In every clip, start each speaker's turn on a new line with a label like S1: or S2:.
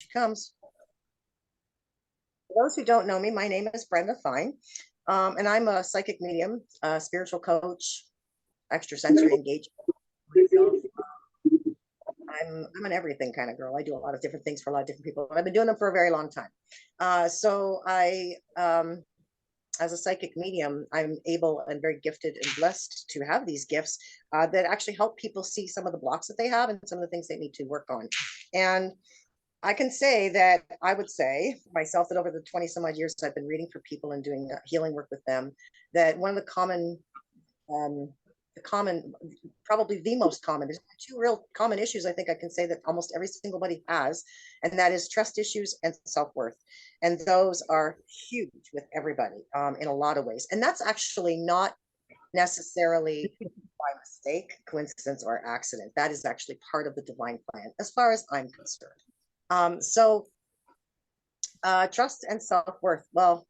S1: she comes. For those who don't know me, my name is Brenda Fine, and I'm a psychic medium, spiritual coach, extrasensory engagement. I'm an everything kind of girl. I do a lot of different things for a lot of different people. I've been doing them for a very long time. So I, as a psychic medium, I'm able and very gifted and blessed to have these gifts that actually help people see some of the blocks that they have and some of the things they need to work on. And I can say that I would say myself that over the 20 some odd years I've been reading for people and doing healing work with them, that one of the common, probably the most common, there's two real common issues I think I can say that almost every single body has, and that is trust issues and self-worth. And those are huge with everybody in a lot of ways. And that's actually not necessarily by mistake, coincidence, or accident. That is actually part of the divine plan, as far as I'm concerned. Trust and self-worth. Well,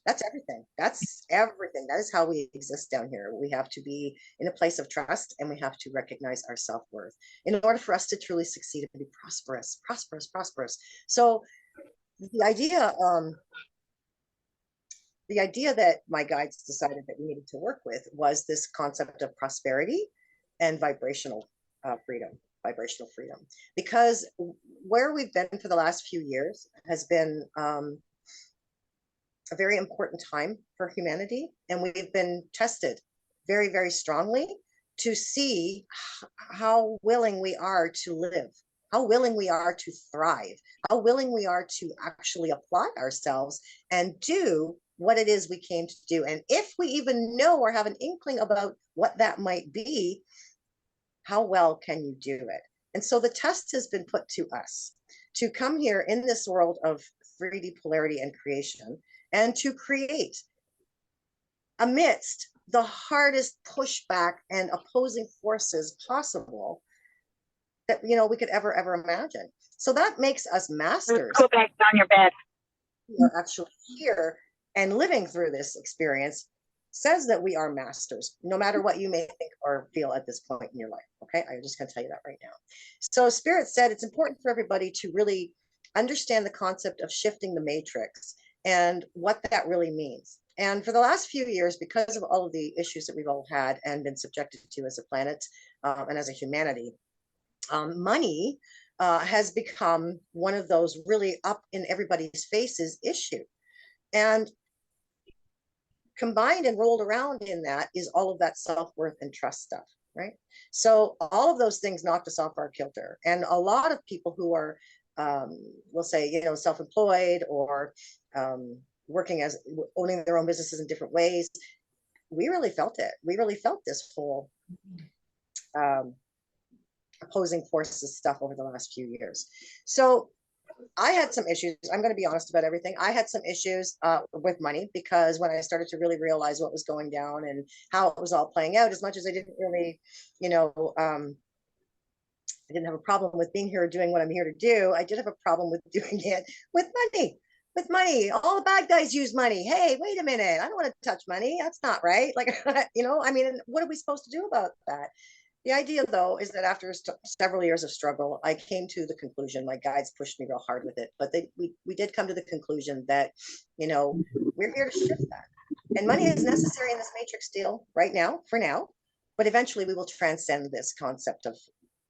S1: that's everything. That's everything. That is how we exist down here. We have to be in a place of trust, and we have to recognize our self-worth in order for us to truly succeed and be prosperous, prosperous, prosperous. So the idea that my guides decided that we needed to work with was this concept of prosperity and vibrational freedom. Because where we've been for the last few years has been a very important time for humanity, and we've been tested very, very strongly to see how willing we are to live, how willing we are to thrive, how willing we are to actually apply ourselves and do what it is we came to do. And if we even know or have an inkling about what that might be, how well can you do it? And so the test has been put to us to come here in this world of 3D polarity and creation and to create amidst the hardest pushback and opposing forces possible that we could ever imagine. So that makes us masters.
S2: Go back on your bed.
S1: We're actually here and living through this experience says that we are masters, no matter what you may think or feel at this point in your life. Okay, I'm just going to tell you that right now. So Spirit said it's important for everybody to really understand the concept of shifting the matrix and what that really means. And for the last few years, because of all of the issues that we've all had and been subjected to as a planet and as a humanity, money has become one of those really up in everybody's faces issue. And combined and rolled around in that is all of that self-worth and trust stuff, right? So all of those things knocked us off our kilter. And a lot of people who are, we'll say, self-employed or working as owning their own businesses in different ways, we really felt it. We really felt this whole opposing forces stuff over the last few years. So I had some issues. I'm going to be honest about everything. I had some issues with money because when I started to really realize what was going down and how it was all playing out, as much as I didn't really, I didn't have a problem with being here doing what I'm here to do. I did have a problem with doing it with money. With money, all the bad guys use money. Hey, wait a minute. I don't want to touch money. That's not right. Like, what are we supposed to do about that? The idea, though, is that after several years of struggle, I came to the conclusion, my guides pushed me real hard with it, but we did come to the conclusion that, we're here to shift that. And money is necessary in this matrix deal right now, for now, but eventually we will transcend this concept of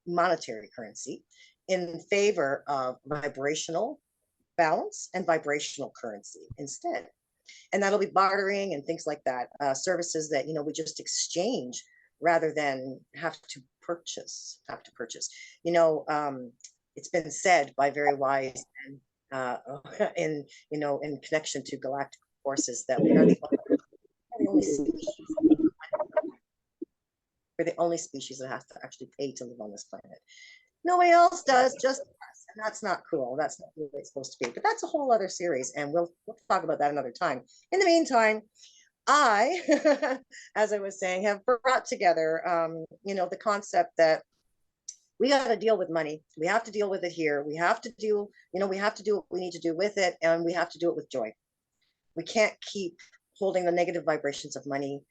S1: monetary currency in favor of vibrational balance and vibrational currency instead. And that'll be bartering and things like that, services that, we just exchange rather than have to purchase. It's been said by very wise and in connection to galactic forces that we are the only species. We're the only species that has to actually pay to live on this planet. Nobody else does, just us. And that's not cool. That's not the way it's supposed to be. But that's a whole other series, and we'll talk about that another time. In the meantime, I, as I was saying, have brought together, the concept that we got to deal with money. We have to deal with it here. We have to do, we have to do what we need to do with it, and we have to do it with joy. We can't keep holding the negative vibrations of money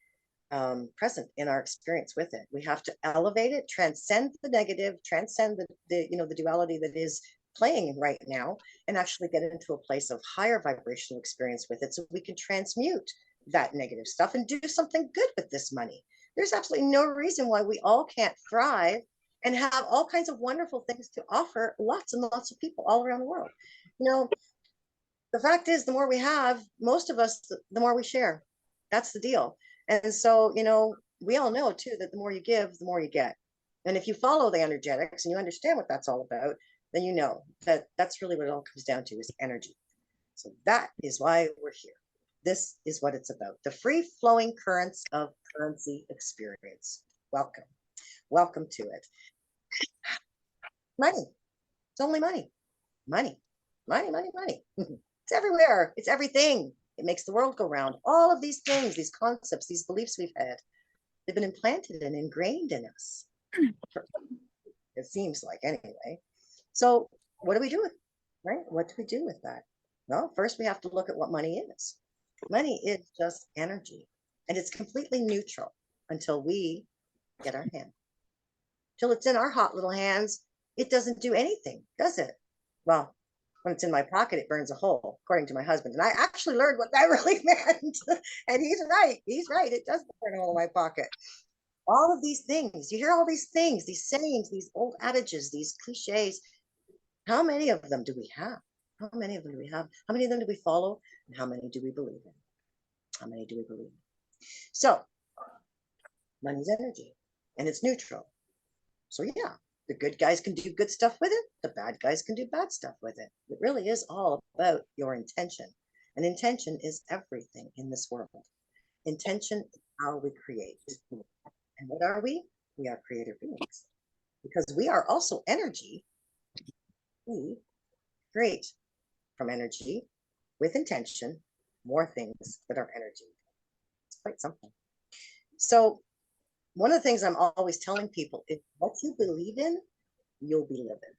S1: present in our experience with it. We have to elevate it, transcend the negative, transcend the duality that is playing right now and actually get into a place of higher vibrational experience with it so we can transmute that negative stuff and do something good with this money. There's absolutely no reason why we all can't thrive and have all kinds of wonderful things to offer lots and lots of people all around the world. You know, the fact is, the more we have, most of us, the more we share. That's the deal. And so, you know, we all know too that the more you give, the more you get. And if you follow the energetics and you understand what that's all about, then you know that that's really what it all comes down to is energy. So that is why we're here. This is what it's about. The free flowing currents of currency experience. Welcome. Welcome to it. Money. It's only money. Money. Money, money, money. It's everywhere. It's everything. It makes the world go round. All of these things, these concepts, these beliefs we've had, they've been implanted and ingrained in us. It seems like, anyway. So what do we do with, right? What do we do with that? Well, first we have to look at what money is. Money is just energy, and it's completely neutral until we get our hand. Till it's in our hot little hands, it doesn't do anything, does it? Well, when it's in my pocket, it burns a hole, according to my husband. And I actually learned what that really meant. And he's right. He's right. It does burn a hole in my pocket. All of these things, you hear all these things, these sayings, these old adages, these cliches. How many of them do we have? How many of them do we have? How many of them do we follow? And how many do we believe in? How many do we believe in? So, money's energy, and it's neutral. So yeah, the good guys can do good stuff with it. The bad guys can do bad stuff with it. It really is all about your intention. And intention is everything in this world. Intention is how we create. And what are we? We are creative beings. Because we are also energy. We create from energy with intention more things that are energy. It's quite something. So one of the things I'm always telling people is what you believe in, you'll be living.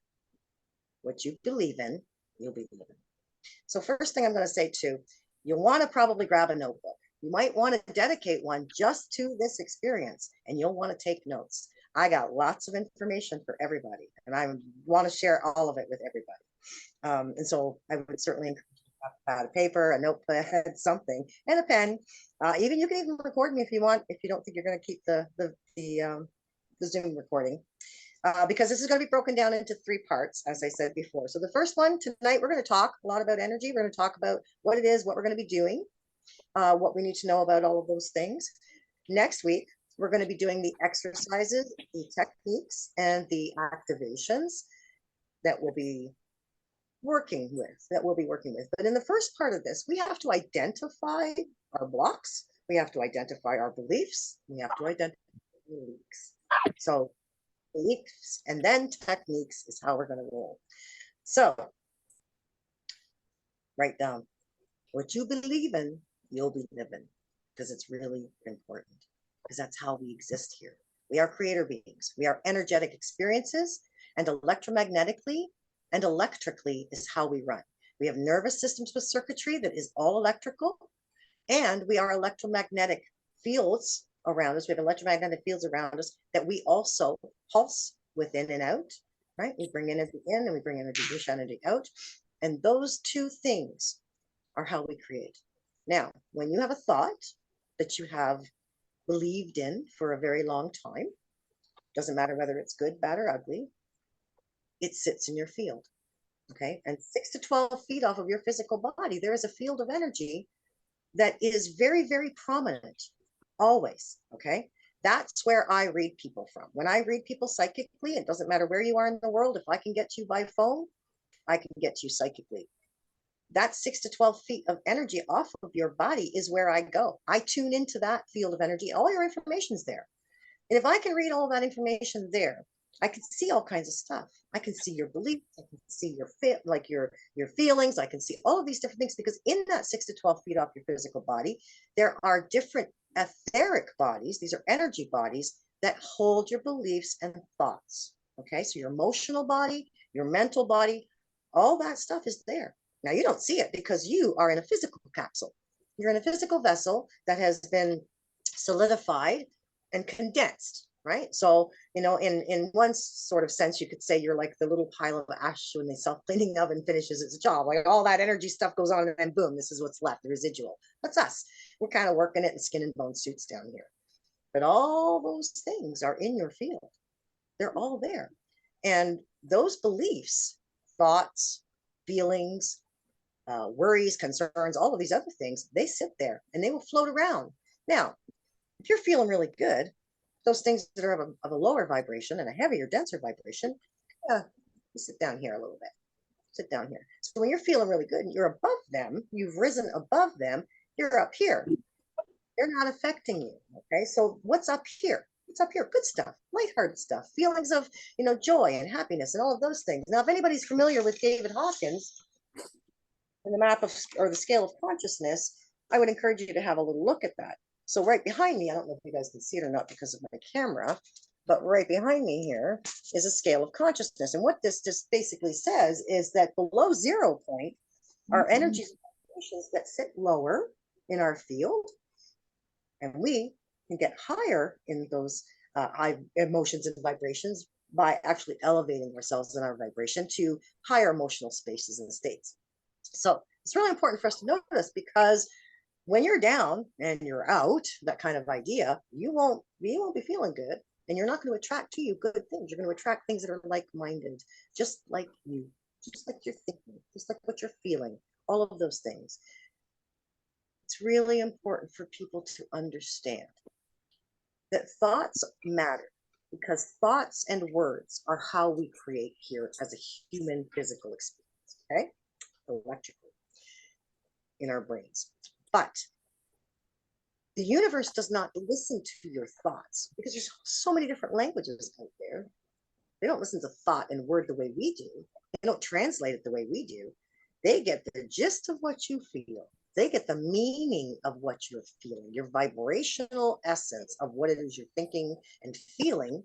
S1: What you believe in, you'll be living. So first thing I'm going to say too, you'll want to probably grab a notebook. You might want to dedicate one just to this experience, and you'll want to take notes. I got lots of information for everybody, and I want to share all of it with everybody. And so I would certainly encourage you to have a pad of paper, a notepad, something, and a pen. Even you can even record me if you want, if you don't think you're going to keep the Zoom recording. Because this is going to be broken down into 3 parts, as I said before. So the first one, tonight, we're going to talk a lot about energy. We're going to talk about what it is, what we're going to be doing, what we need to know about all of those things. Next week, we're going to be doing the exercises, the techniques, and the activations that we'll be working with. But in the first part of this, we have to identify our blocks. We have to identify our beliefs. We have to identify our leaks. So beliefs and then techniques is how we're going to roll. So write down what you believe in, you'll be living, because it's really important, because that's how we exist here. We are creator beings. We are energetic experiences, and electromagnetically and electrically is how we run. We have nervous systems with circuitry that is all electrical, and we are electromagnetic fields around us. We have electromagnetic fields around us that we also pulse within and out, right? We bring energy in and we bring energy, dish energy out. And those 2 things are how we create. Now, when you have a thought that you have believed in for a very long time, doesn't matter whether it's good, bad, or ugly, it sits in your field, okay? And 6 to 12 feet off of your physical body, there is a field of energy that is very, very prominent, always, okay? That's where I read people from. When I read people psychically, it doesn't matter where you are in the world. If I can get you by phone, I can get you psychically. That 6 to 12 feet of energy off of your body is where I go. I tune into that field of energy. All your information's there. And if I can read all that information there, I can see all kinds of stuff. I can see your beliefs. I can see your feelings. I can see all of these different things, because in that 6 to 12 feet off your physical body, there are different etheric bodies. These are energy bodies that hold your beliefs and thoughts. Okay, so your emotional body, your mental body, all that stuff is there. Now you don't see it because you are in a physical capsule. You're in a physical vessel that has been solidified and condensed. right? So, in one sort of sense, you could say you're like the little pile of ash when the self-cleaning oven finishes its job. Like all that energy stuff goes on, and then boom, this is what's left, the residual. That's us. We're kind of working it in skin and bone suits down here. But all those things are in your field. They're all there. And those beliefs, thoughts, feelings, worries, concerns, all of these other things, they sit there and they will float around. Now, if you're feeling really good, those things that are of a lower vibration and a heavier, denser vibration, you sit down here a little bit. Sit down here. So when you're feeling really good and you're above them, you've risen above them, you're up here. They're not affecting you. Okay. So what's up here? What's up here? Good stuff, lighthearted stuff, feelings of, joy and happiness and all of those things. Now, if anybody's familiar with David Hawkins and the map of, or the scale of consciousness, I would encourage you to have a little look at that. So right behind me, I don't know if you guys can see it or not because of my camera, but right behind me here is a scale of consciousness. And what this just basically says is that below 0 point are energies and vibrations that sit lower in our field, and we can get higher in those high emotions and vibrations by actually elevating ourselves in our vibration to higher emotional spaces and states. So it's really important for us to notice, because when you're down and you're out, that kind of idea, you won't be feeling good, and you're not going to attract to you good things. You're going to attract things that are like-minded, just like you, just like you're thinking, just like what you're feeling, all of those things. It's really important for people to understand that thoughts matter, because thoughts and words are how we create here as a human physical experience, okay? Electrically in our brains. But the universe does not listen to your thoughts, because there's so many different languages out there. They don't listen to thought and word the way we do. They don't translate it the way we do. They get the gist of what you feel. They get the meaning of what you're feeling, your vibrational essence of what it is you're thinking and feeling.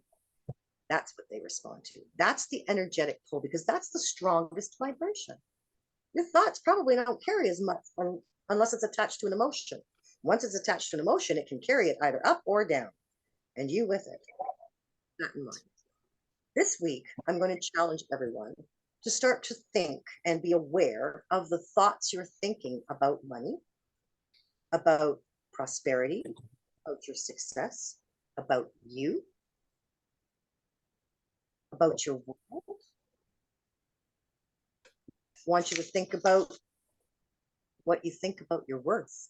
S1: That's what they respond to. That's the energetic pull, because that's the strongest vibration. Your thoughts probably don't carry as much unless it's attached to an emotion. Once it's attached to an emotion, it can carry it either up or down, and you with it. That in mind. This week, I'm going to challenge everyone to start to think and be aware of the thoughts you're thinking about money, about prosperity, about your success, about you, about your world. I want you to think about what you think about your worth.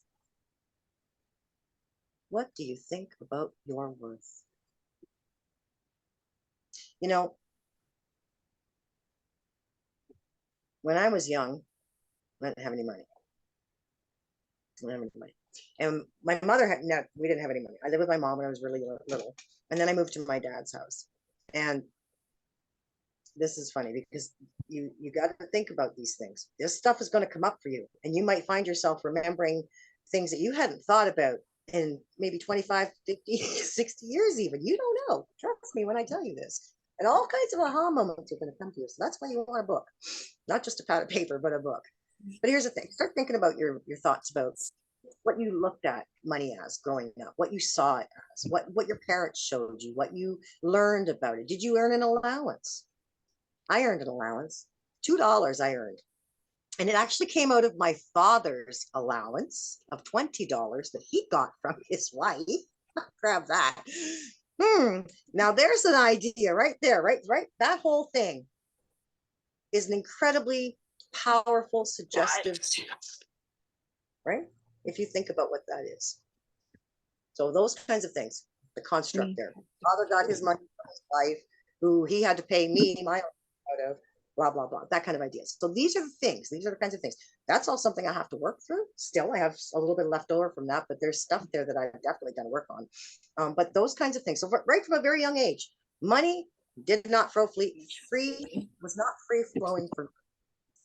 S1: What do you think about your worth? When I was young, I didn't have any money. I didn't have any money. And my mother had not, we didn't have any money. I lived with my mom when I was really little. And then I moved to my dad's house. And this is funny, because you got to think about these things. This stuff is going to come up for you. And you might find yourself remembering things that you hadn't thought about in maybe 25, 50, 60 years even. You don't know. Trust me when I tell you this. And all kinds of aha moments are going to come to you. So that's why you want a book. Not just a pad of paper, but a book. But here's the thing. Start thinking about your thoughts about what you looked at money as growing up, what you saw it as, what your parents showed you, what you learned about it. Did you earn an allowance? I earned an allowance. $2 I earned. And it actually came out of my father's allowance of $20 that he got from his wife. Grab that. Now there's an idea right there, right? That whole thing is an incredibly powerful, suggestive, right? If you think about what that is. So those kinds of things, the construct there. Father got his money from his wife, who he had to pay me my out of, blah, blah, blah, that kind of idea. So these are the things, these are the kinds of things. That's all something I have to work through. Still, I have a little bit left over from that, but there's stuff there that I've definitely got to work on. But those kinds of things. So right from a very young age, money did not was not free flowing for,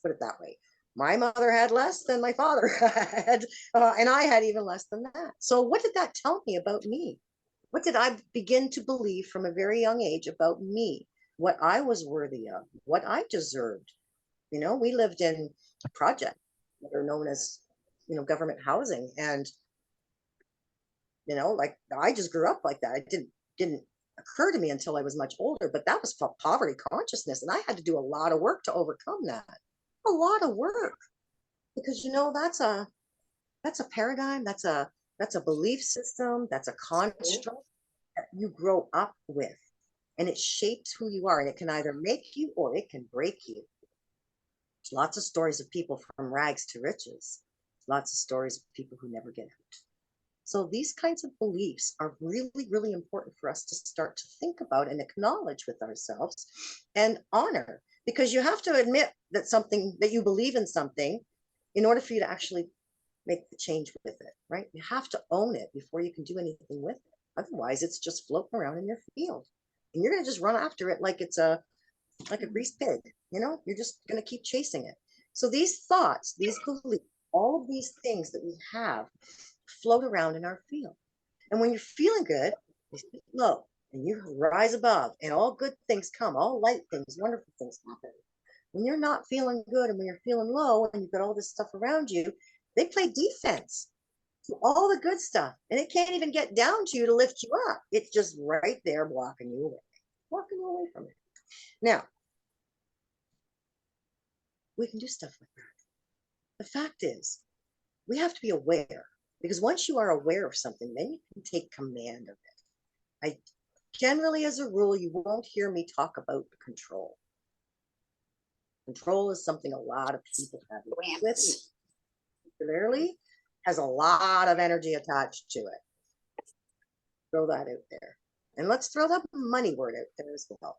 S1: put it that way. My mother had less than my father had, and I had even less than that. So what did that tell me about me? What did I begin to believe from a very young age about me? What I was worthy of, what I deserved. We lived in projects that are known as, government housing. And, like I just grew up like that. I didn't occur to me until I was much older, but that was for poverty consciousness. And I had to do a lot of work to overcome that. A lot of work. Because that's a paradigm, that's a belief system, that's a construct that you grow up with. And it shapes who you are. And it can either make you or it can break you. There's lots of stories of people from rags to riches. Lots of stories of people who never get out. So these kinds of beliefs are really, really important for us to start to think about and acknowledge with ourselves and honor, because you have to admit that something, that you believe in something in order for you to actually make the change with it, right? You have to own it before you can do anything with it. Otherwise, it's just floating around in your field. And you're going to just run after it like it's like a greased pig, you're just going to keep chasing it. So these thoughts, these beliefs, all of these things that we have float around in our field. And when you're feeling good, you speak low and you rise above, and all good things come, all light things, wonderful things happen. When you're not feeling good and when you're feeling low and you've got all this stuff around you, they play defense to all the good stuff. And it can't even get down to you to lift you up. It's just right there blocking you away from it. Now, we can do stuff like that. The fact is, we have to be aware, because once you are aware of something, then you can take command of it. I generally, as a rule, you won't hear me talk about control. Control is something a lot of people have with, particularly has a lot of energy attached to it. Throw that out there. And let's throw that money word out there as well.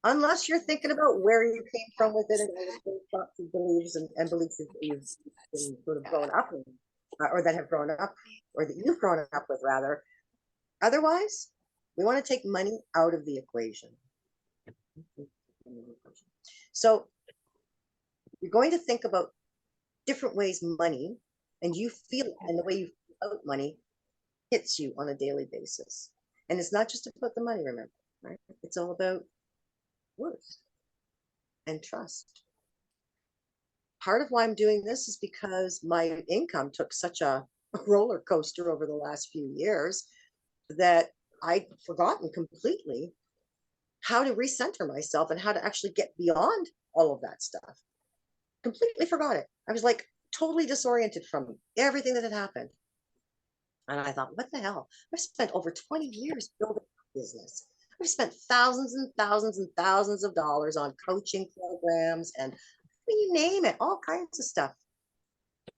S1: Unless you're thinking about where you came from with it and thoughts and beliefs and beliefs that you've been sort of grown up in, or that have grown up, or that you've grown up with, rather. Otherwise, we want to take money out of the equation. So you're going to think about different ways money, and you feel it, and the way you feel about money hits you on a daily basis. And it's not just about the money, remember, right? It's all about worth and trust. Part of why I'm doing this is because my income took such a roller coaster over the last few years that I'd forgotten completely how to recenter myself and how to actually get beyond all of that stuff. Completely forgot it. I was like totally disoriented from everything that had happened. And I thought, what the hell? I've spent over 20 years building a business. I've spent thousands and thousands and thousands of dollars on coaching programs and you name it, all kinds of stuff.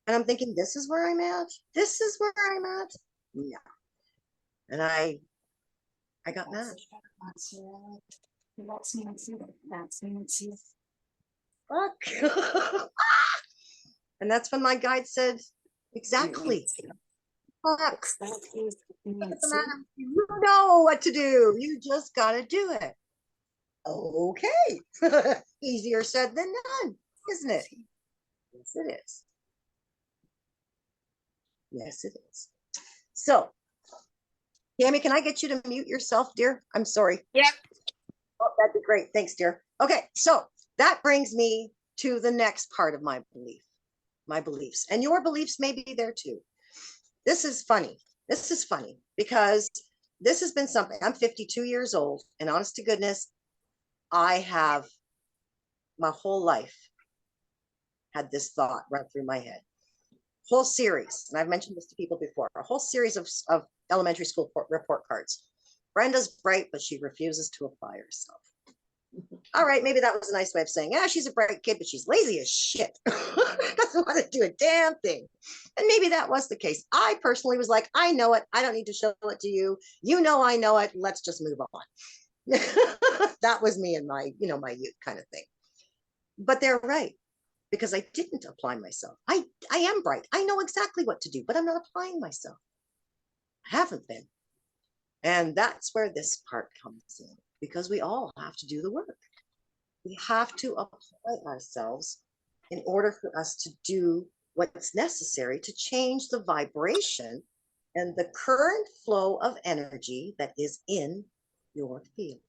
S1: And I'm thinking, this is where I'm at? This is where I'm at? No. And I got mad.
S2: That's Nancy.
S1: Fuck. And that's when my guide said, exactly. Fuck. You know what to do. You just got to do it. Okay. Easier said than done, isn't it? Yes, it is. Yes, it is. So, Tammy, can I get you to mute yourself, dear? I'm sorry.
S2: Yep.
S1: Oh, that'd be great. Thanks, dear. Okay, so that brings me to the next part of my beliefs. And your beliefs may be there too. This is funny. This is funny because this has been something. I'm 52 years old, and honest to goodness, I have my whole life had this thought run through my head. Whole series, and I've mentioned this to people before, a whole series of elementary school report cards. Brenda's bright, but she refuses to apply herself. All right, maybe that was a nice way of saying, yeah, she's a bright kid, but she's lazy as shit. Doesn't want to do a damn thing. And maybe that was the case. I personally was like, I know it. I don't need to show it to you. You know I know it. Let's just move on. That was me in my, my youth kind of thing. But they're right, because I didn't apply myself. I am bright. I know exactly what to do, but I'm not applying myself. I haven't been. And that's where this part comes in, because we all have to do the work. We have to apply ourselves in order for us to do what's necessary to change the vibration and the current flow of energy that is in your field.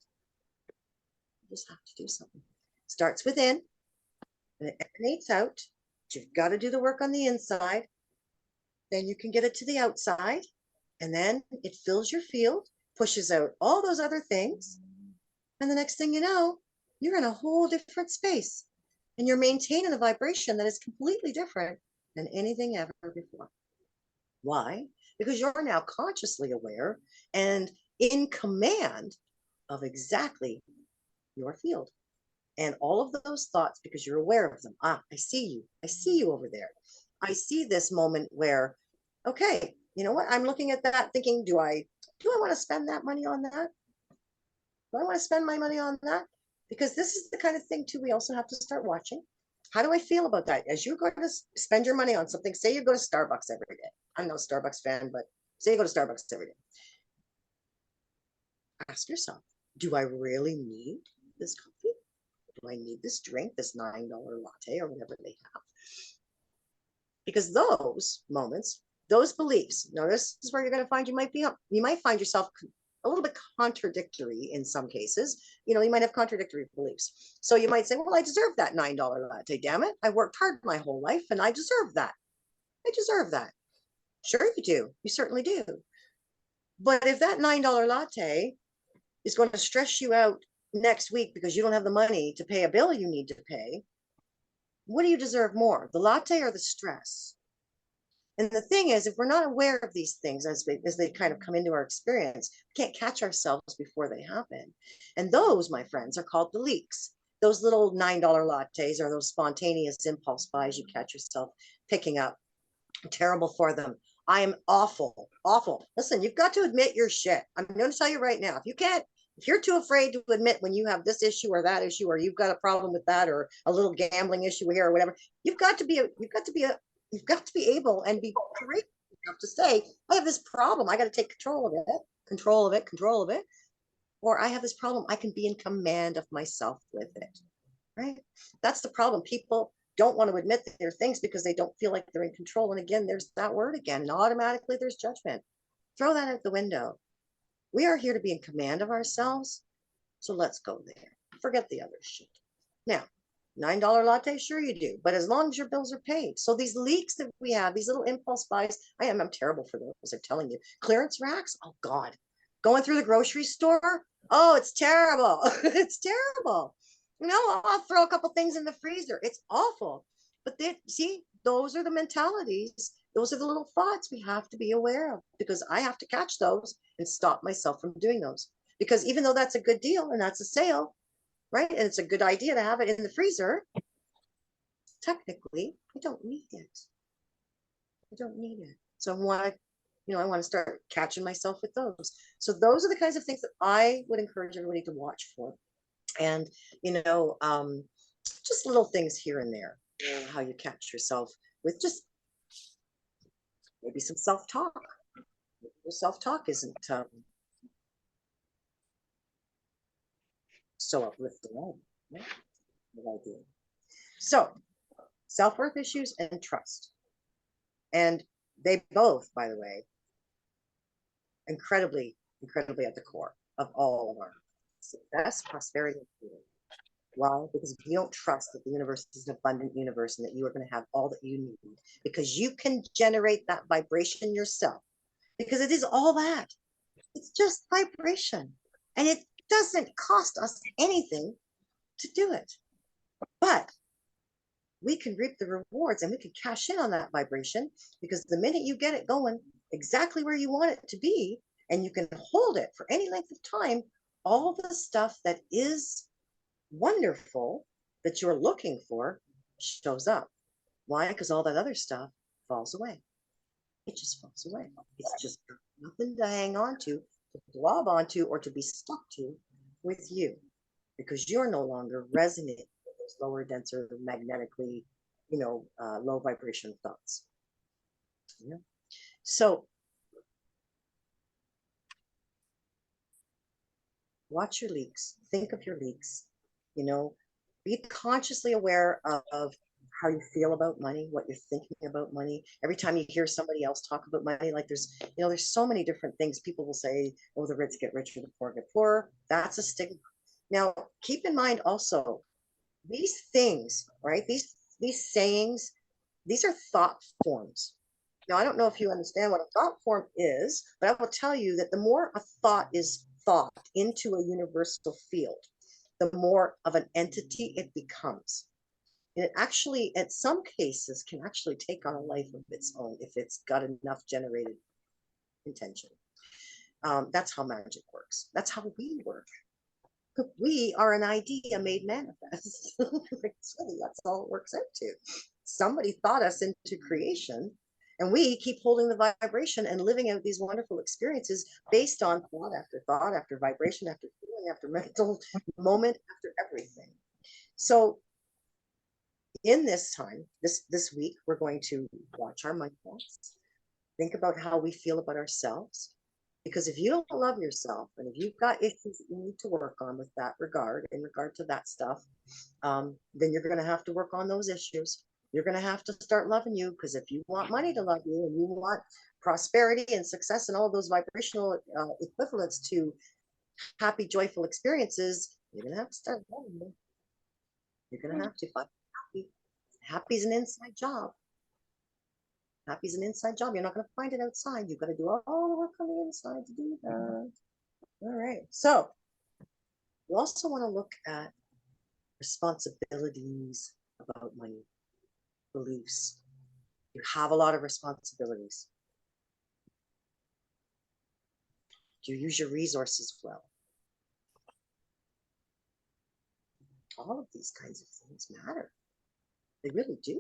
S1: You just have to do something. Starts within and it emanates out. You've got to do the work on the inside. Then you can get it to the outside, and then it fills your field. pushes out all those other things. And the next thing you know, you're in a whole different space and you're maintaining a vibration that is completely different than anything ever before. Why? Because you're now consciously aware and in command of exactly your field and all of those thoughts, because you're aware of them. Ah, I see you. I see you over there. I see this moment where, okay, you know what? I'm looking at that thinking, do I want to spend that money on that? Do I want to spend my money on that? Because this is the kind of thing too, we also have to start watching. How do I feel about that? As you're going to spend your money on something, say you go to Starbucks every day. I'm no Starbucks fan, but say you go to Starbucks every day. Ask yourself, do I really need this coffee? Do I need this drink, this $9 latte or whatever they have? Because those moments, those beliefs, notice this is where you're going to find you might find yourself a little bit contradictory in some cases. You know, you might have contradictory beliefs. So you might say, well, I deserve that $9 latte, damn it. I worked hard my whole life and I deserve that. I deserve that. Sure you do. You certainly do. But if that $9 latte is going to stress you out next week because you don't have the money to pay a bill you need to pay, what do you deserve more, the latte or the stress? And the thing is, if we're not aware of these things as they kind of come into our experience, we can't catch ourselves before they happen. And those, my friends, are called the leaks. Those little $9 lattes or those spontaneous impulse buys you catch yourself picking up. Terrible for them. I am awful, awful. Listen, you've got to admit your shit. I'm going to tell you right now, if you're too afraid to admit when you have this issue or that issue, or you've got a problem with that, or a little gambling issue here or whatever, you've got to be able and be courageous enough to say, I have this problem. I got to take control of it. Or I have this problem. I can be in command of myself with it. Right? That's the problem. People don't want to admit that there are things because they don't feel like they're in control. And again, there's that word again, and automatically there's judgment. Throw that out the window. We are here to be in command of ourselves. So let's go there. Forget the other shit. Now, $9 latte, sure you do, but as long as your bills are paid. So these leaks that we have, these little impulse buys, I'm terrible for those, I'm telling you. Clearance racks, oh God. Going through the grocery store, oh, it's terrible. It's terrible. You know, I'll throw a couple things in the freezer. It's awful. But see, those are the mentalities. Those are the little thoughts we have to be aware of, because I have to catch those and stop myself from doing those. Because even though that's a good deal and that's a sale, right? And it's a good idea to have it in the freezer. Technically, I don't need it. I don't need it. So I want to start catching myself with those. So those are the kinds of things that I would encourage everybody to watch for. And, just little things here and there, how you catch yourself with just maybe some self-talk. Self-talk isn't so uplifting. Right? What I do. So self-worth issues and trust. And they both, by the way, incredibly at the core of all of our success, prosperity, and freedom. Why? Because if you don't trust that the universe is an abundant universe and that you are going to have all that you need, because you can generate that vibration yourself, because it is all that. It's just vibration. And it doesn't cost us anything to do it. But we can reap the rewards and we can cash in on that vibration, because the minute you get it going exactly where you want it to be, and you can hold it for any length of time, all the stuff that is wonderful that you're looking for shows up. Why? Because all that other stuff falls away. It just falls away. It's just nothing to hang on to glob onto, or to be stuck to with you, because you're no longer resonant with those lower, denser, magnetically, low vibration thoughts. Yeah. So watch your leaks. Think of your leaks. Be consciously aware of how you feel about money, what you're thinking about money. Every time you hear somebody else talk about money, like there's so many different things. People will say, oh, the rich get richer, the poor get poorer. That's a stigma. Now, keep in mind also, these things, right? These sayings, these are thought forms. Now, I don't know if you understand what a thought form is, but I will tell you that the more a thought is thought into a universal field, the more of an entity it becomes. And it actually, in some cases, can actually take on a life of its own if it's got enough generated intention. That's how magic works. That's how we work. We are an idea made manifest. Really, that's all it works out to. Somebody thought us into creation, and we keep holding the vibration and living out these wonderful experiences based on thought after vibration after feeling after mental moment after everything. So in this time, this week, we're going to watch our money thoughts, think about how we feel about ourselves. Because if you don't love yourself and if you've got issues that you need to work on with that regard, in regard to that stuff, then you're going to have to work on those issues. You're going to have to start loving you, because if you want money to love you and you want prosperity and success and all those vibrational equivalents to happy, joyful experiences, you're going to have to start loving you. You're going to have to find happy. Happy is an inside job. Happy is an inside job. You're not going to find it outside. You've got to do all the work on the inside to do that. All right. So you also want to look at responsibilities about money, beliefs. You have a lot of responsibilities. Do you use your resources well? All of these kinds of things matter. They really do.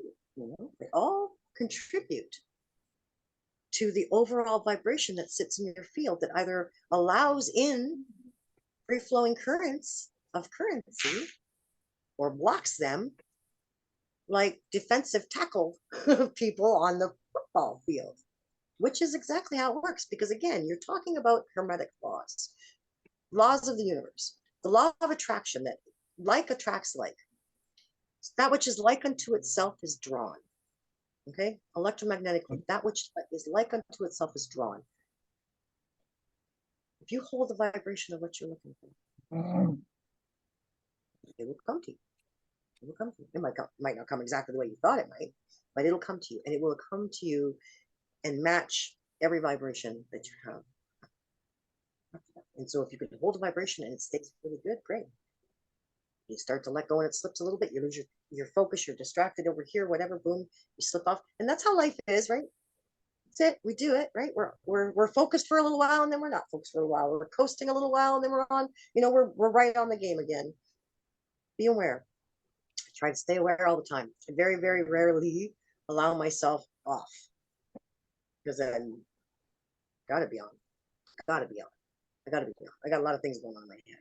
S1: They all contribute to the overall vibration that sits in your field that either allows in free flowing currents of currency or blocks them, like defensive tackle people on the football field, which is exactly how it works. Because again, you're talking about hermetic laws of the universe, the law of attraction, that like attracts like. That which is like unto itself is drawn. Okay, electromagnetically, that which is like unto itself is drawn. If you hold the vibration of what you're looking for, it will come to you. It will come to you. It might not come exactly the way you thought it might, but it'll come to you, and it will come to you and match every vibration that you have. And so if you can hold a vibration and it stays really good, great. You start to let go and it slips a little bit, you lose your focus, you're distracted over here, whatever, boom, you slip off. And that's how life is, right? That's it. We do it, right? We're focused for a little while and then we're not focused for a while. We're coasting a little while and then we're on, we're right on the game again. Be aware. I try to stay aware all the time. I very, very rarely allow myself off, because then gotta be on. Gotta be on. I gotta be on. I got a lot of things going on in my head.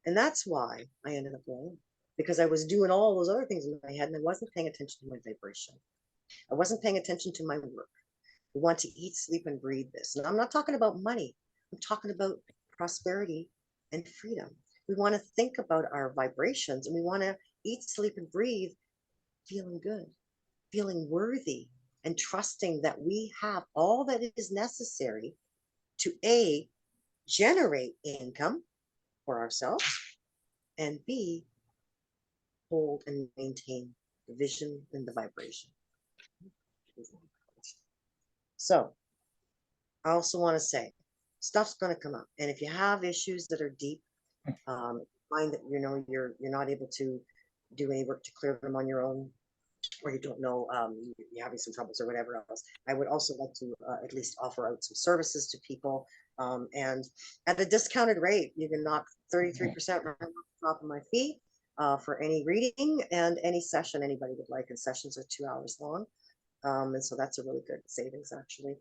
S1: And that's why I ended up going, because I was doing all those other things in my head and I wasn't paying attention to my vibration. I wasn't paying attention to my work. We want to eat, sleep, and breathe this. And I'm not talking about money. I'm talking about prosperity and freedom. We want to think about our vibrations, and we want to eat, sleep, and breathe feeling good, feeling worthy, and trusting that we have all that is necessary to A, generate income for ourselves, and B, hold and maintain the vision and the vibration. So I also want to say, stuff's going to come up, and if you have issues that are deep, find that you're not able to do any work to clear them on your own, or you don't know, you're having some troubles or whatever else, I would also like to at least offer out some services to people, and at a discounted rate. You can knock 33% right off the top of my fee for any reading and any session anybody would like, and sessions are 2 hours long. And so that's a really good savings, actually,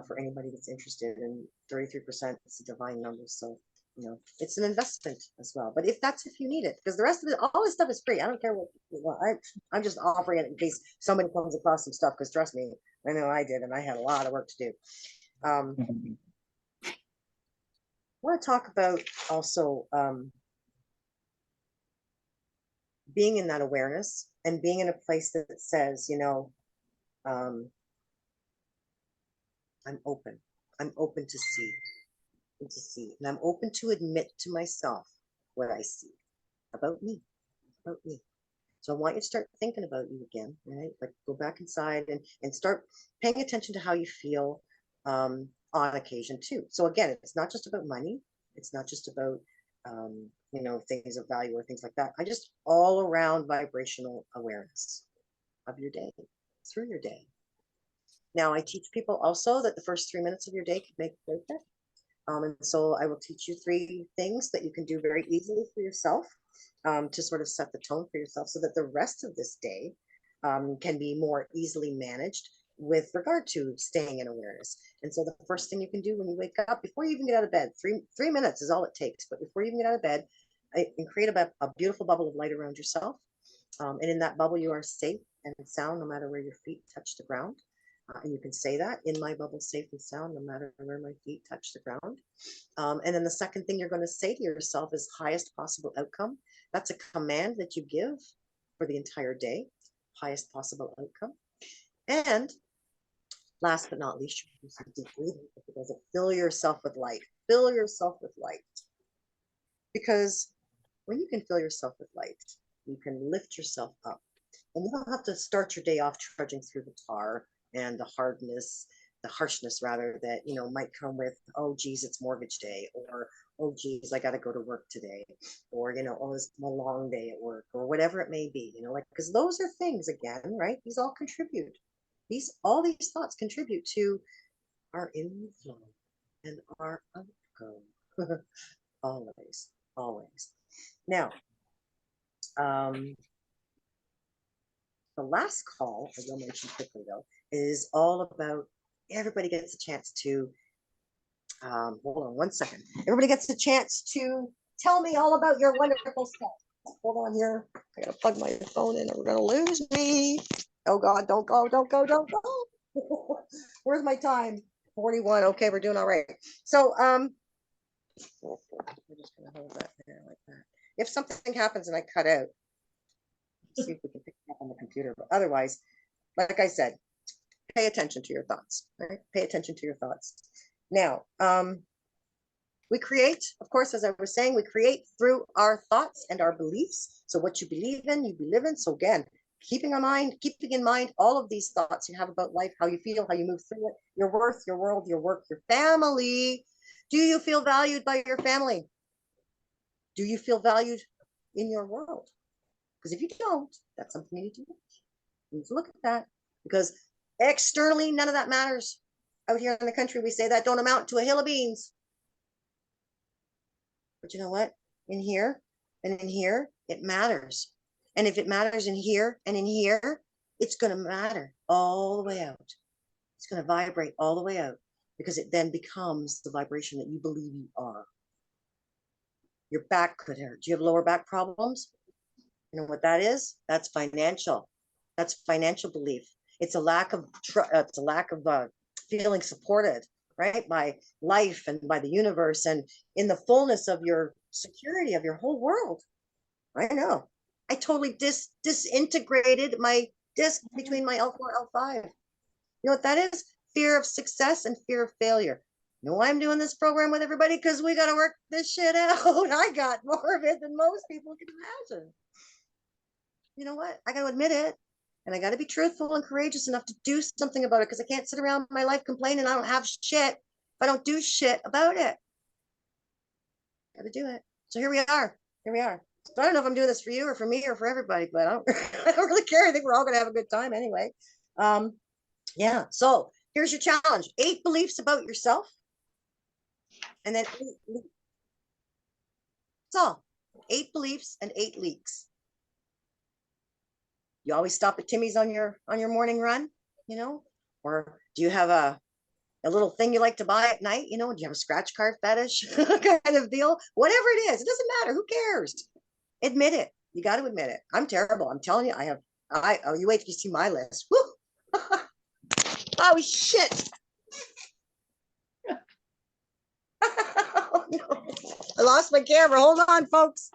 S1: for anybody that's interested. And 33% is a divine number. So, it's an investment as well. But if you need it, because the rest of it, all this stuff is free. I don't care what you want. I'm just offering it in case somebody comes across some stuff, because trust me, I know I did, and I had a lot of work to do. I want to talk about also being in that awareness and being in a place that says, I'm open. I'm open to see. And I'm open to admit to myself what I see about me. So I want you to start thinking about you again, right? Like go back inside and start paying attention to how you feel on occasion too. So again, it's not just about money. It's not just about things of value or things like that. I just all around vibrational awareness of your day, through your day. Now I teach people also that the first 3 minutes of your day can make a break. And so I will teach you 3 things that you can do very easily for yourself to sort of set the tone for yourself so that the rest of this day can be more easily managed with regard to staying in awareness. And so the first thing you can do when you wake up, before you even get out of bed, three minutes is all it takes. But before you even get out of bed, and create a beautiful bubble of light around yourself. And in that bubble, you are safe and sound no matter where your feet touch the ground. And you can say that, in my bubble, safe and sound, no matter where my feet touch the ground. And then the second thing you're going to say to yourself is highest possible outcome. That's a command that you give for the entire day, highest possible outcome. And last but not least, you do some deep breathing. Fill yourself with light. Fill yourself with light. Because when you can fill yourself with light, you can lift yourself up. And you don't have to start your day off trudging through the tar and the harshness rather, that might come with, oh geez, it's mortgage day, or oh geez, I got to go to work today, or oh, it's a long day at work, or whatever it may be, because those are things, again, right? These all contribute. All these thoughts contribute to our inflow and our outgo. always. Now, the last call, I will mention quickly though, is all about everybody gets a chance to, hold on one second. Everybody gets a chance to tell me all about your wonderful stuff. Hold on here. I gotta plug my phone in or we're gonna lose me. Oh God, don't go. Where's my time? 41. Okay, we're doing all right. So, we're just gonna hold that there like that. If something happens and I cut out, see if we can pick it up on the computer. But otherwise, like I said, pay attention to your thoughts. Right? Pay attention to your thoughts. Now, we create, of course, as I was saying, we create through our thoughts and our beliefs. So what you believe in, you live in. So again, keeping in mind all of these thoughts you have about life, how you feel, how you move through it, your worth, your world, your work, your family. Do you feel valued by your family? Do you feel valued in your world? Because if you don't, that's something you need to do. You need to look at that, because externally, none of that matters. Out here in the country, we say that don't amount to a hill of beans. But you know what? In here and in here, it matters. And if it matters in here and in here, it's going to matter all the way out. It's going to vibrate all the way out, because it then becomes the vibration that you believe you are. Your back could hurt. Do you have lower back problems? You know what that is? That's financial. That's financial belief. It's a lack of feeling supported, right, by life and by the universe and in the fullness of your security of your whole world. I know. I totally disintegrated my disc between my L4 and L5. You know what that is? Fear of success and fear of failure. You know why I'm doing this program with everybody? Because we got to work this shit out. I got more of it than most people can imagine. You know what? I got to admit it. And I got to be truthful and courageous enough to do something about it, because I can't sit around my life complaining I don't have shit if I don't do shit about it. Got to do it. So here we are. So I don't know if I'm doing this for you or for me or for everybody, but I don't really care. I think we're all going to have a good time anyway. Yeah. So here's your challenge: 8 beliefs about yourself. And then 8 leaks. That's all. 8 beliefs and 8 leaks. You always stop at Timmy's on your morning run, or do you have a little thing you like to buy at night? Do you have a scratch card fetish kind of deal? Whatever it is, it doesn't matter. Who cares? Admit it. You got to admit it. I'm terrible. I'm telling you, you wait till you see my list. Woo! Oh, shit. Oh, no. I lost my camera. Hold on, folks.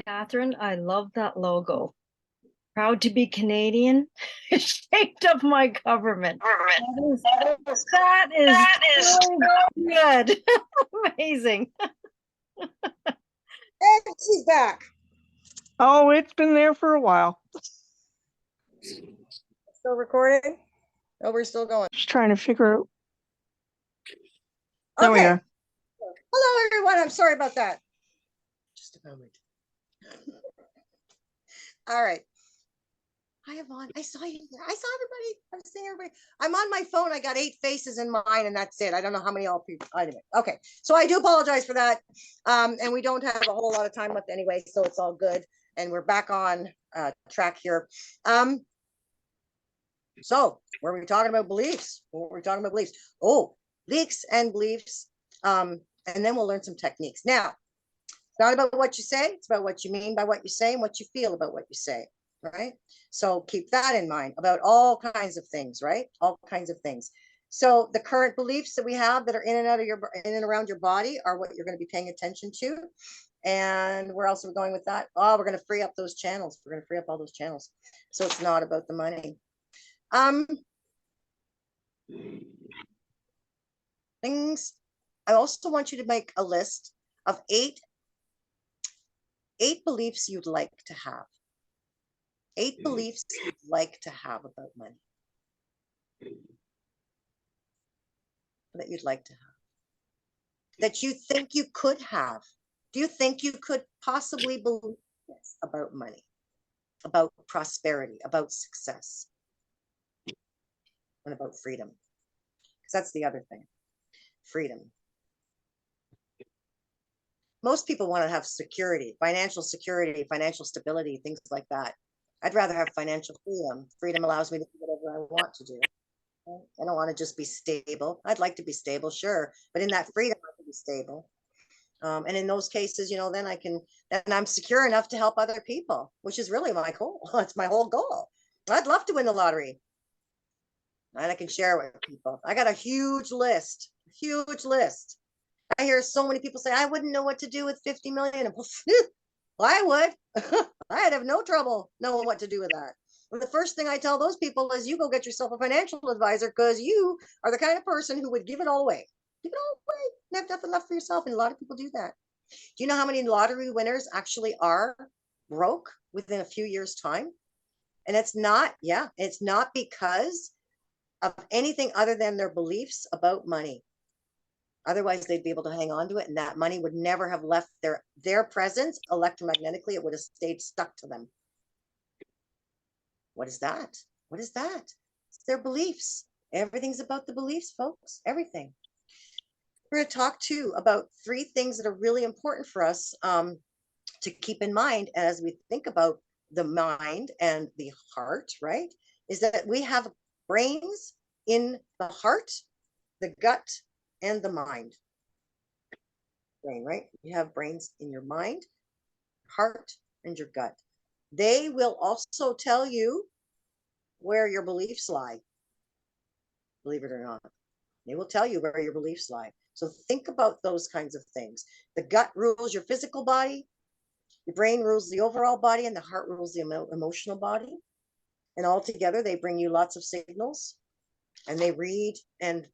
S2: Catherine, I love that logo. Proud to be Canadian, shaped of my government. That is so good. Amazing.
S1: And she's back.
S3: Oh, it's been there for a while.
S1: Still recording? Oh, we're still going.
S3: Just trying to figure out. There we
S1: Okay.
S3: are.
S1: Hello, everyone. I'm sorry about that. Just a moment. All right. Hi, Yvonne. I saw you there. I saw everybody. I'm seeing everybody. I'm on my phone. I got 8 faces in mine, and that's it. I don't know how many all people. Anyway, okay. So I do apologize for that. And we don't have a whole lot of time left anyway, so it's all good. And we're back on track here. So were we talking about beliefs? What were we talking about beliefs? Oh, leaks and beliefs. And then we'll learn some techniques. Now, it's not about what you say. It's about what you mean by what you say and what you feel about what you say. Right? So keep that in mind about all kinds of things, right? All kinds of things. So the current beliefs that we have that are in and out of your, in and around your body are what you're going to be paying attention to. And where else are we going with that? Oh, we're going to free up those channels. We're going to free up all those channels. So it's not about the money. Things. I also want you to make a list of eight beliefs you'd like to have. 8 beliefs you'd like to have about money. That you'd like to have. That you think you could have. Do you think you could possibly believe this about money, about prosperity, about success, and about freedom? Because that's the other thing. Freedom. Most people want to have security, financial stability, things like that. I'd rather have financial freedom. Freedom allows me to do whatever I want to do. I don't want to just be stable. I'd like to be stable, sure. But in that freedom, I can be stable. And in those cases, you know, then I'm secure enough to help other people, which is really my goal. That's my whole goal. I'd love to win the lottery. And I can share it with people. I got a huge list. I hear so many people say, I wouldn't know what to do with 50 million. Well, I would. I'd have no trouble knowing what to do with that. And the first thing I tell those people is you go get yourself a financial advisor because you are the kind of person who would give it all away. Give it all away and have nothing left for yourself. And a lot of people do that. Do you know how many lottery winners actually are broke within a few years' time? And it's not because of anything other than their beliefs about money. Otherwise, they'd be able to hang on to it, and that money would never have left their presence electromagnetically. It would have stayed stuck to them. What is that? What is that? It's their beliefs. Everything's about the beliefs, folks. Everything. We're going to talk too about 3 things that are really important for us to keep in mind as we think about the mind and the heart, right? Is that we have brains in the heart, the gut, and the mind. Brain, right? You have brains in your mind, heart, and your gut. They will also tell you where your beliefs lie. Believe it or not. They will tell you where your beliefs lie. So think about those kinds of things. The gut rules your physical body, the brain rules the overall body, and the heart rules the emotional body. And all together, they bring you lots of signals, and they read and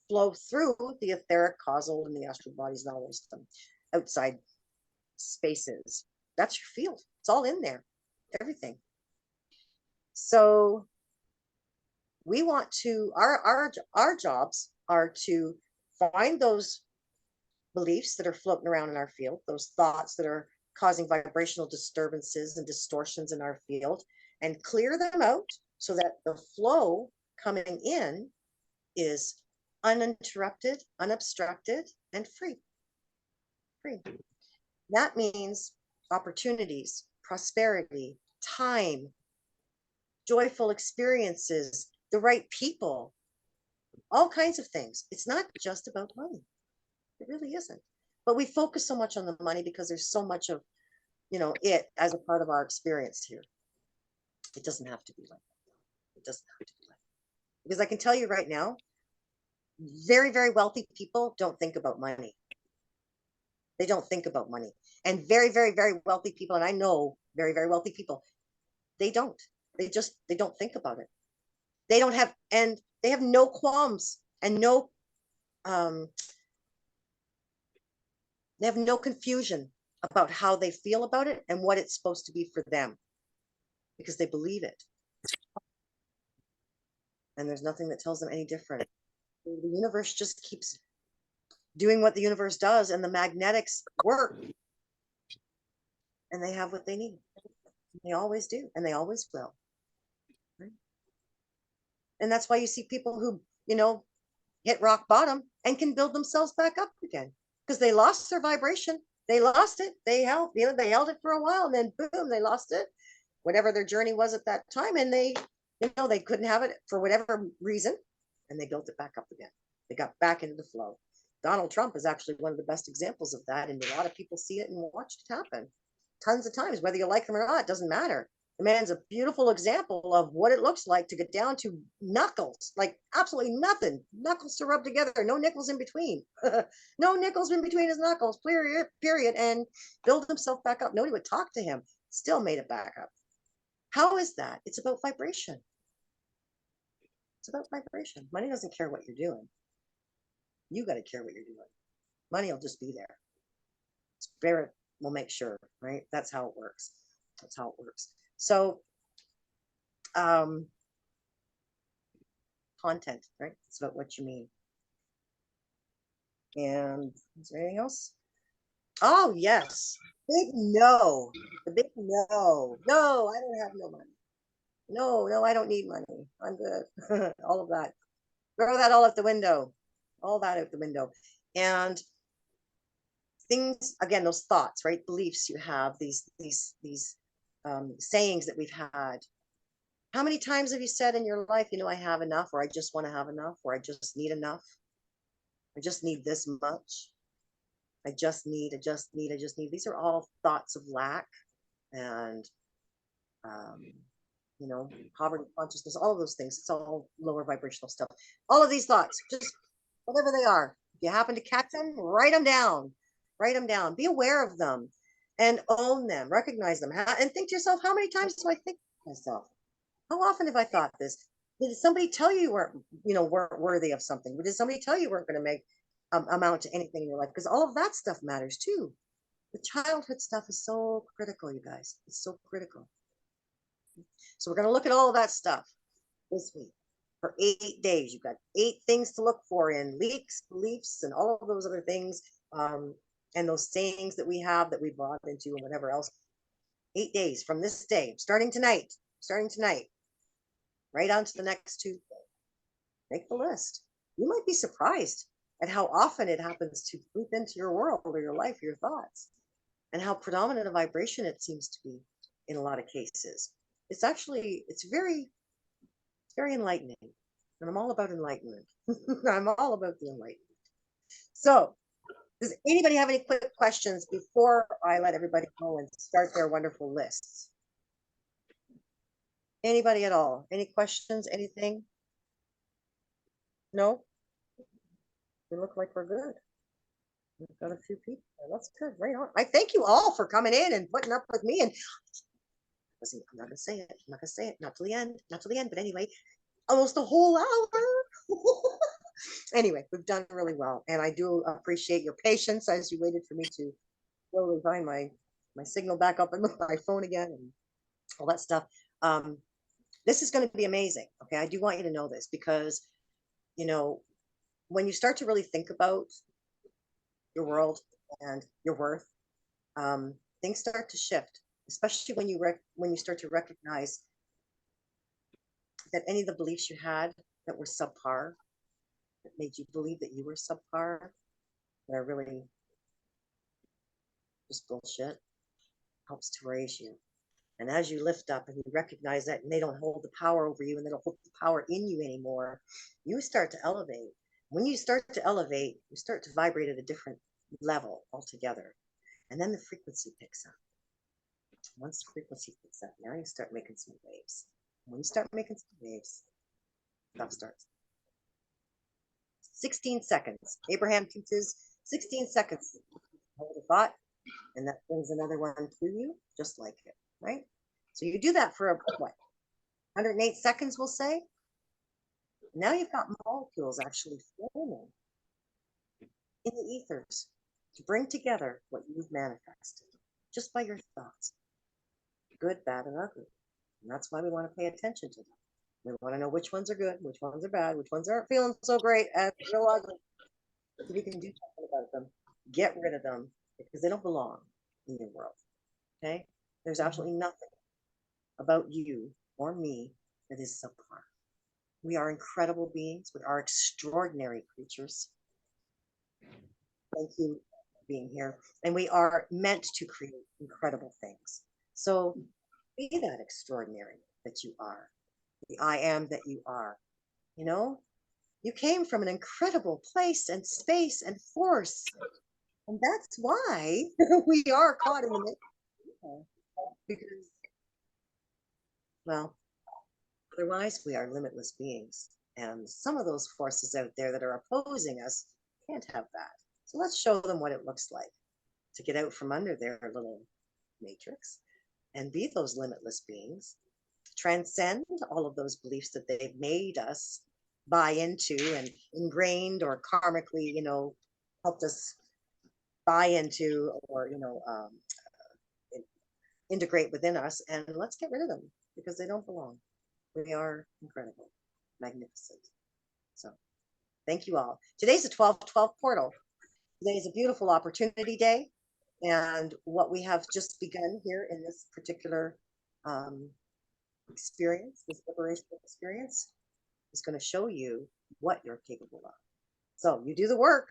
S1: flow through the etheric, causal, and the astral bodies and all those outside spaces. That's your field. It's all in there. Everything. So we want to, our jobs are to find those beliefs that are floating around in our field, those thoughts that are causing vibrational disturbances and distortions in our field, and clear them out so that the flow coming in is uninterrupted, unobstructed, and free. Free. That means opportunities, prosperity, time, joyful experiences, the right people, all kinds of things. It's not just about money. It really isn't. But we focus so much on the money because there's so much of, it as a part of our experience here. It doesn't have to be like that. It doesn't have to be like that. Because I can tell you right now, very, very wealthy people don't think about money. They don't think about money. And very, very, very wealthy people, and I know very, very wealthy people, they don't. They don't think about it. They don't have, and they have no qualms and no, they have no confusion about how they feel about it and what it's supposed to be for them because they believe it. And there's nothing that tells them any different. The universe just keeps doing what the universe does, and the magnetics work. And they have what they need. They always do, and they always will. Right? And that's why you see people who, hit rock bottom and can build themselves back up again because they lost their vibration. They lost it. They held it for a while, and then boom, they lost it. Whatever their journey was at that time, and they couldn't have it for whatever reason, and they built it back up again. They got back into the flow. Donald Trump is actually one of the best examples of that, and a lot of people see it and watch it happen tons of times. Whether you like him or not, it doesn't matter. The man's a beautiful example of what it looks like to get down to knuckles, like absolutely nothing, knuckles to rub together, no nickels in between, no nickels in between his knuckles, period, and build himself back up. Nobody would talk to him, still made it back up. How is that? It's about vibration. It's about vibration. Money doesn't care what you're doing. You got to care what you're doing. Money will just be there. Spirit will make sure, right? That's how it works. That's how it works. So, content, right? It's about what you mean. And is there anything else? Oh, yes. Big no. The big no. No, I don't have no money. No, I don't need money. I'm good. All of that. Throw that all out the window. All that out the window. And things, again, those thoughts, right? Beliefs you have, these sayings that we've had. How many times have you said in your life, I have enough, or I just want to have enough, or I just need enough? I just need this much. I just need. These are all thoughts of lack and, poverty consciousness, all of those things. It's all lower vibrational stuff. All of these thoughts, just whatever they are. If you happen to catch them, write them down. Write them down. Be aware of them and own them. Recognize them. And think to yourself, how many times do I think to myself? How often have I thought this? Did somebody tell you weren't worthy of something? Did somebody tell you weren't going to make amount to anything in your life? Because all of that stuff matters too. The childhood stuff is so critical, you guys. It's so critical. So we're going to look at all of that stuff this week for 8 days. You've got 8 things to look for in leaks, beliefs, and all of those other things, and those sayings that we have that we bought into and whatever else. 8 days from this day, starting tonight, right on to the next Tuesday. Make the list. You might be surprised at how often it happens to creep into your world or your life, your thoughts, and how predominant a vibration it seems to be in a lot of cases. It's very enlightening. And I'm all about enlightenment. I'm all about the enlightenment. So, does anybody have any quick questions before I let everybody go and start their wonderful lists? Anybody at all? Any questions? Anything? No? We look like we're good. We've got a few people. That's good. Right on. I thank you all for coming in and putting up with me. And listen, I'm not gonna say it. I'm not gonna say it. Not till the end. Not till the end. But anyway, almost a whole hour. Anyway, we've done really well, and I do appreciate your patience as you waited for me to slowly find my signal back up and my phone again and all that stuff. this is going to be amazing. Okay. I do want you to know this because, you know, when you start to really think about your world and your worth, things start to shift, especially when you start to recognize that any of the beliefs you had that were subpar, that made you believe that you were subpar, that are really just bullshit, helps to raise you. And as you lift up and you recognize that and they don't hold the power over you and they don't hold the power in you anymore, you start to elevate. When you start to elevate, you start to vibrate at a different level altogether. And then the frequency picks up. Once the frequency picks up, now you start making some waves. When you start making some waves, stuff starts. 16 seconds. Abraham teaches 16 seconds. Hold a thought, and that brings another one to you, just like it, right? So you do that for what? 108 seconds, we'll say. Now you've got molecules actually forming in the ethers to bring together what you've manifested just by your thoughts, good, bad, and ugly. And that's why we want to pay attention to them. We want to know which ones are good, which ones are bad, which ones aren't feeling so great and real ugly. So we can do something about them. Get rid of them because they don't belong in your world. Okay? There's absolutely nothing about you or me that is subpar. We are incredible beings. We are extraordinary creatures. Thank you for being here. And we are meant to create incredible things. So be that extraordinary that you are, the I am that you are. You know, you came from an incredible place and space and force. And that's why we are caught in the middle. Because, well, otherwise we are limitless beings. And some of those forces out there that are opposing us can't have that. So let's show them what it looks like to get out from under their little matrix and be those limitless beings, transcend all of those beliefs that they've made us buy into and ingrained or karmically, you know, helped us buy into or, you know, integrate within us. And let's get rid of them because they don't belong. We are incredible, magnificent. So thank you all. Today's a 12-12 portal. Today is a beautiful opportunity day. And what we have just begun here in this particular experience, this liberation experience, is going to show you what you're capable of. So you do the work.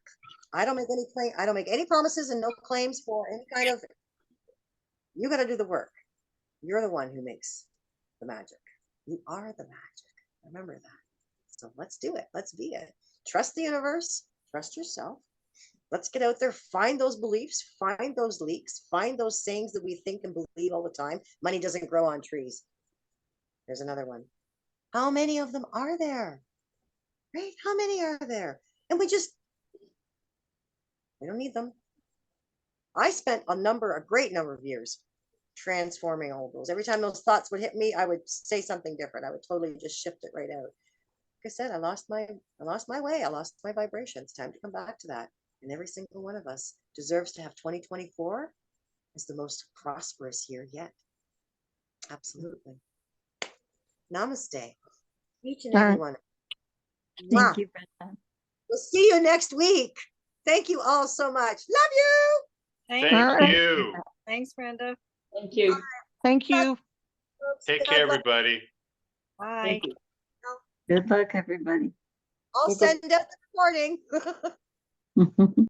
S1: I don't make any claim. I don't make any promises and no claims for any kind of. You got to do the work. You're the one who makes the magic. You are the magic. Remember that. So let's do it. Let's be it. Trust the universe. Trust yourself. Let's get out there, find those beliefs, find those leaks, find those sayings that we think and believe all the time. Money doesn't grow on trees. There's another one. How many of them are there? Right? How many are there? And we don't need them. I spent a great number of years transforming all those. Every time those thoughts would hit me, I would say something different. I would totally just shift it right out. Like I said, I lost my way. I lost my vibration. It's time to come back to that. And every single one of us deserves to have 2024 as the most prosperous year yet. Absolutely. Namaste. Each and every one.
S2: Thank you, Brenda.
S1: We'll see you next week. Thank you all so much. Love you.
S2: Thank
S4: you.
S2: Thanks, Brenda.
S5: Thank you.
S3: Thank you.
S4: Take care, everybody.
S2: Bye.
S5: Thank you. Good luck, everybody.
S1: I'll send out the recording.